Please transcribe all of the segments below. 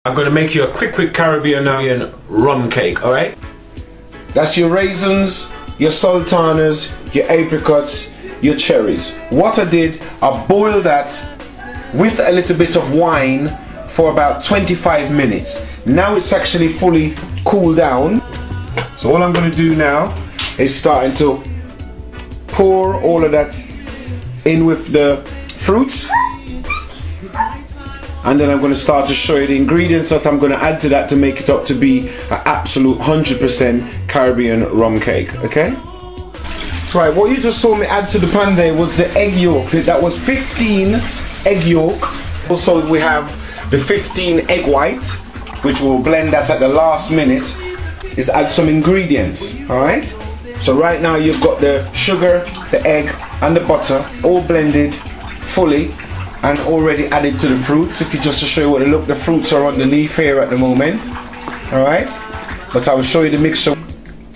I'm gonna make you a quick Caribbean rum cake, alright? That's your raisins, your sultanas, your apricots, your cherries. What I did, I boiled that with a little bit of wine for about 25 minutes. Now it's actually fully cooled down. So all I'm gonna do now is starting to pour all of that in with the fruits. And then I'm going to start to show you the ingredients that I'm going to add to that to make it up to be an absolute 100% Caribbean rum cake, okay? Right, what you just saw me add to the pan there was the egg yolk. That was 15 egg yolk. Also we have the 15 egg white, which we'll blend that at the last minute. Is add some ingredients, alright? So right now you've got the sugar, the egg and the butter all blended fully and already added to the fruits. If you just to show you what they look, the fruits are underneath here at the moment. Alright? But I will show you the mixture.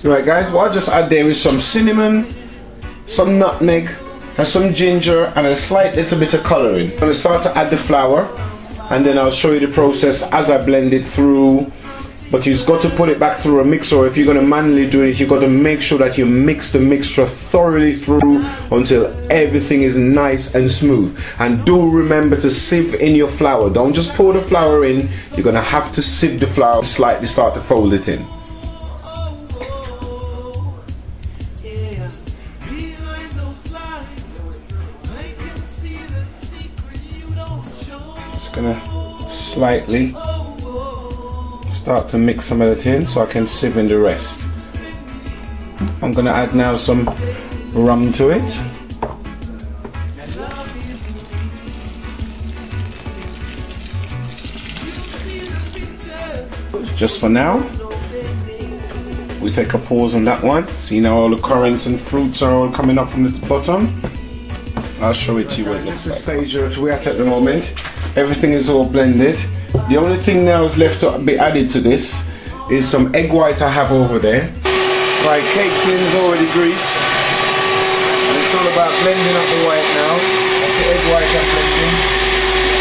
Alright guys, what I'll just add there is some cinnamon, some nutmeg, and some ginger and a slight little bit of colouring. I'm going to start to add the flour and then I'll show you the process as I blend it through. But you've got to put it back through a mixer. If you're going to manually do it, you've got to make sure that you mix the mixture thoroughly through until everything is nice and smooth. And do remember to sieve in your flour. Don't just pour the flour in. You're going to have to sieve the flour, slightly start to fold it in. Just going to slightly start to mix some of it in so I can sieve in the rest. I'm going to add now some rum to it. Just for now, we take a pause on that one. See now all the currants and fruits are all coming up from the bottom. I'll show it to you what it looks like. This is the stage that we're at the moment. Everything is all blended. The only thing now is left to be added to this is some egg white I have over there. Right, cake tin is already greased. And it's all about blending up the white now. That's the egg white I'm blending.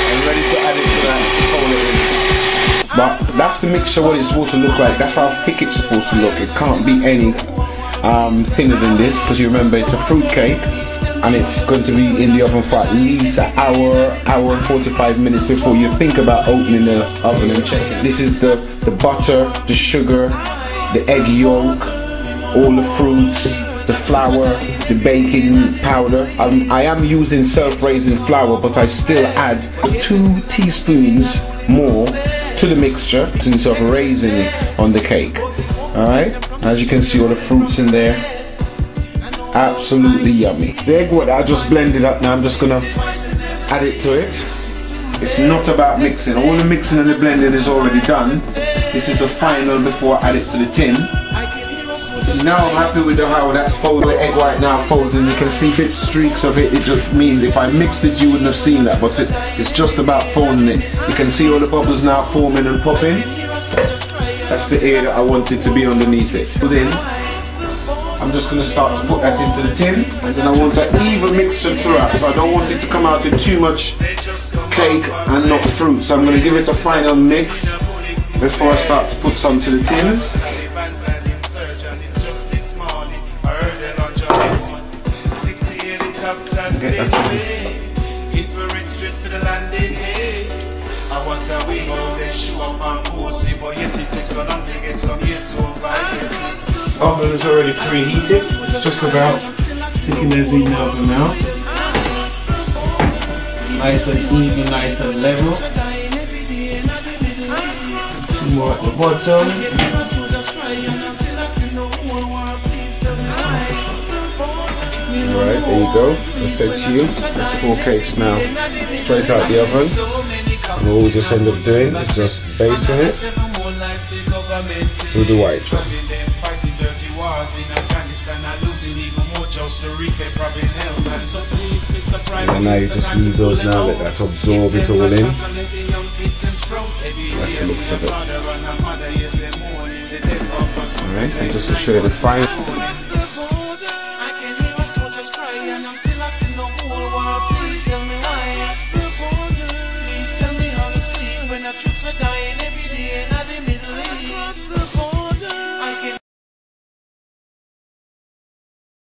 And ready to add it to that. Fold it in. But that's the mixture what it's supposed to look like. That's how thick it's supposed to look. It can't be any thinner than this because you remember it's a fruit cake. And it's going to be in the oven for at least an hour and 45 minutes before you think about opening the oven and checking. This is the butter, the sugar, the egg yolk, all the fruits, the flour, the baking powder. I am using self-raising flour, but I still add 2 teaspoons more to the mixture instead of raising it on the cake. Alright, as you can see all the fruits in there. Absolutely yummy. The egg white I just blended up now, I'm just gonna add it to it. It's not about mixing. All the mixing and the blending is already done. This is the final before I add it to the tin. Now I'm happy with how that's folded. The egg white now folded, and you can see bit streaks of it. It just means if I mixed it you wouldn't have seen that, but it's just about folding it. You can see all the bubbles now forming and popping. That's the air that I want it to be underneath it. So then I'm just going to start to put that into the tin, and then I want that even mixture throughout, so I don't want it to come out with too much cake and not fruit. So I'm going to give it a final mix before I start to put some to the tins. Okay, that's okay. Oven is already preheated. It's just about sticking this in the oven now. Nice and even, nice and level. 2 more at the bottom. Alright, there you go. I said to you, that's 4 cakes now straight out the oven. And all we just end up doing is just basting it with the white one. And now you just leave those now, let that absorb it all in. That's the looks of it. Alright, and just to show you the final. Please tell me how you sleep when the truths are dying.